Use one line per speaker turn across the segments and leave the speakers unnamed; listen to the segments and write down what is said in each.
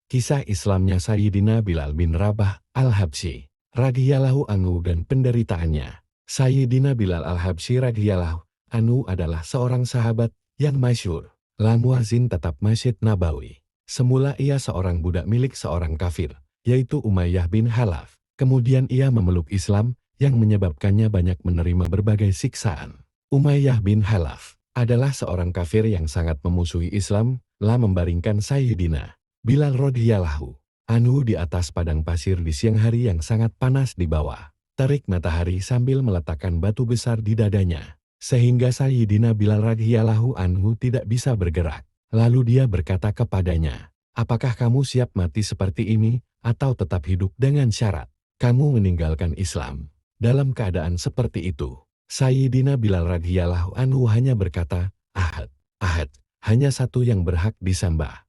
Kisah Islamnya Sayyidina Bilal bin Rabah al-Habsyi radhiyallahu anhu dan penderitaannya. Sayyidina Bilal al-Habsyi radhiyallahu anhu adalah seorang sahabat yang masyhur, muadzin tetap Masjid Nabawi. Semula ia seorang budak milik seorang kafir, yaitu Umayyah bin Khalaf. Kemudian ia memeluk Islam yang menyebabkannya banyak menerima berbagai siksaan. Umayyah bin Khalaf adalah seorang kafir yang sangat memusuhi Islam, membaringkan Sayyidina Bilal radhiyallahu anhu di atas padang pasir di siang hari yang sangat panas di bawah terik matahari sambil meletakkan batu besar di dadanya, sehingga Sayyidina Bilal radhiyallahu anhu tidak bisa bergerak. Lalu dia berkata kepadanya, "Apakah kamu siap mati seperti ini, atau tetap hidup dengan syarat kamu meninggalkan Islam?" Dalam keadaan seperti itu, Sayyidina Bilal radhiyallahu anhu hanya berkata, "Ahad, Ahad, hanya satu yang berhak disembah."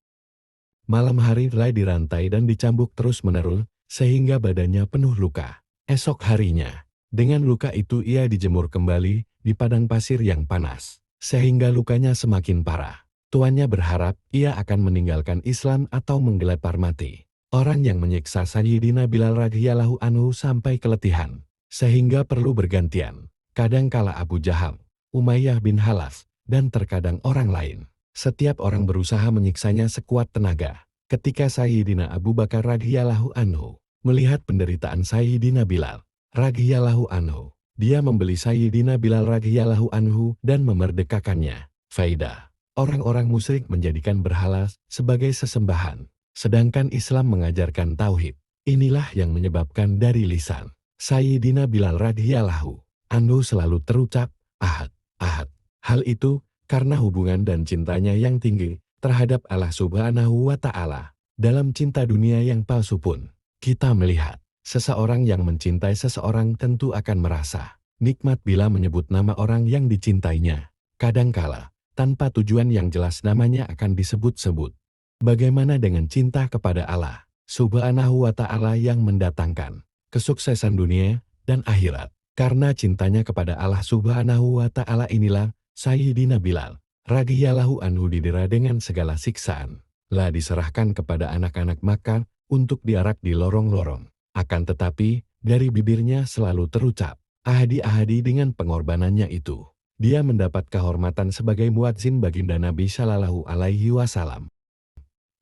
Malam hari telah dirantai dan dicambuk terus-menerus, sehingga badannya penuh luka. Esok harinya, dengan luka itu ia dijemur kembali di padang pasir yang panas, sehingga lukanya semakin parah. Tuannya berharap ia akan meninggalkan Islam atau menggelepar mati. Orang yang menyiksa Sayyidina Bilal radhiyallahu anhu sampai keletihan, sehingga perlu bergantian. Kadangkala Abu Jahal, Umayyah bin Khalaf, dan terkadang orang lain. Setiap orang berusaha menyiksanya sekuat tenaga. Ketika Sayyidina Abu Bakar radhiyallahu anhu melihat penderitaan Sayyidina Bilal radhiyallahu anhu, dia membeli Sayyidina Bilal radhiyallahu anhu dan memerdekakannya. Faidah: orang-orang musyrik menjadikan berhala sebagai sesembahan, sedangkan Islam mengajarkan tauhid. Inilah yang menyebabkan dari lisan Sayyidina Bilal radhiyallahu anhu selalu terucap Ahad, Ahad. Hal itu karena hubungan dan cintanya yang tinggi terhadap Allah Subhanahu wa Ta'ala. Dalam cinta dunia yang palsu pun, kita melihat seseorang yang mencintai seseorang tentu akan merasa nikmat bila menyebut nama orang yang dicintainya. Kadangkala, tanpa tujuan yang jelas namanya akan disebut-sebut. Bagaimana dengan cinta kepada Allah Subhanahu wa Ta'ala yang mendatangkan kesuksesan dunia dan akhirat? Karena cintanya kepada Allah Subhanahu wa Ta'ala inilah Sayyidina Bilal radhiyallahu anhu didera dengan segala siksaan, diserahkan kepada anak-anak Makkah untuk diarak di lorong-lorong. Akan tetapi, dari bibirnya selalu terucap ahadi-ahadi dengan pengorbanannya itu. Dia mendapat kehormatan sebagai muadzin baginda Nabi Shallallahu Alaihi Wasallam,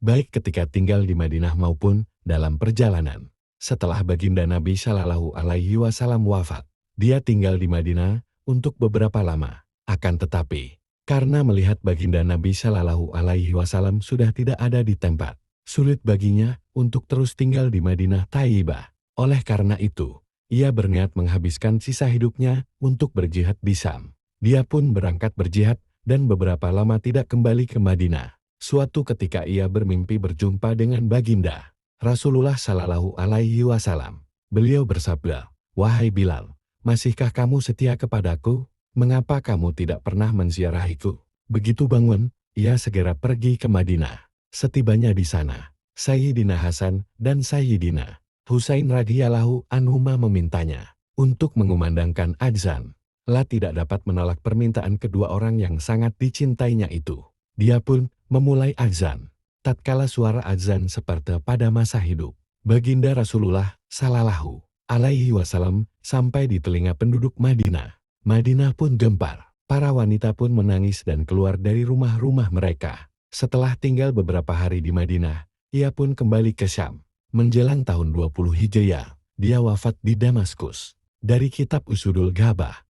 baik ketika tinggal di Madinah maupun dalam perjalanan. Setelah baginda Nabi Shallallahu Alaihi Wasallam wafat, dia tinggal di Madinah untuk beberapa lama. Akan tetapi, karena melihat baginda Nabi Shallallahu Alaihi Wasallam sudah tidak ada di tempat, sulit baginya untuk terus tinggal di Madinah Thayyibah. Oleh karena itu, ia berniat menghabiskan sisa hidupnya untuk berjihad di Syam. Dia pun berangkat berjihad dan beberapa lama tidak kembali ke Madinah. Suatu ketika ia bermimpi berjumpa dengan baginda Rasulullah Shallallahu Alaihi Wasallam. Beliau bersabda, "Wahai Bilal, masihkah kamu setia kepadaku? Mengapa kamu tidak pernah menziarahiku?" Begitu bangun, ia segera pergi ke Madinah. Setibanya di sana, Sayyidina Hasan dan Sayyidina Husain radhiyallahu anhuma memintanya untuk mengumandangkan azan. Tidak dapat menolak permintaan kedua orang yang sangat dicintainya itu. Dia pun memulai azan. Tatkala suara azan seperti pada masa hidup baginda Rasulullah Shallallahu Alaihi Wasallam sampai di telinga penduduk Madinah. Madinah pun gempar, para wanita pun menangis dan keluar dari rumah-rumah mereka. Setelah tinggal beberapa hari di Madinah, ia pun kembali ke Syam. Menjelang tahun 20 Hijriah, dia wafat di Damaskus. Dari kitab Usudul Ghabah.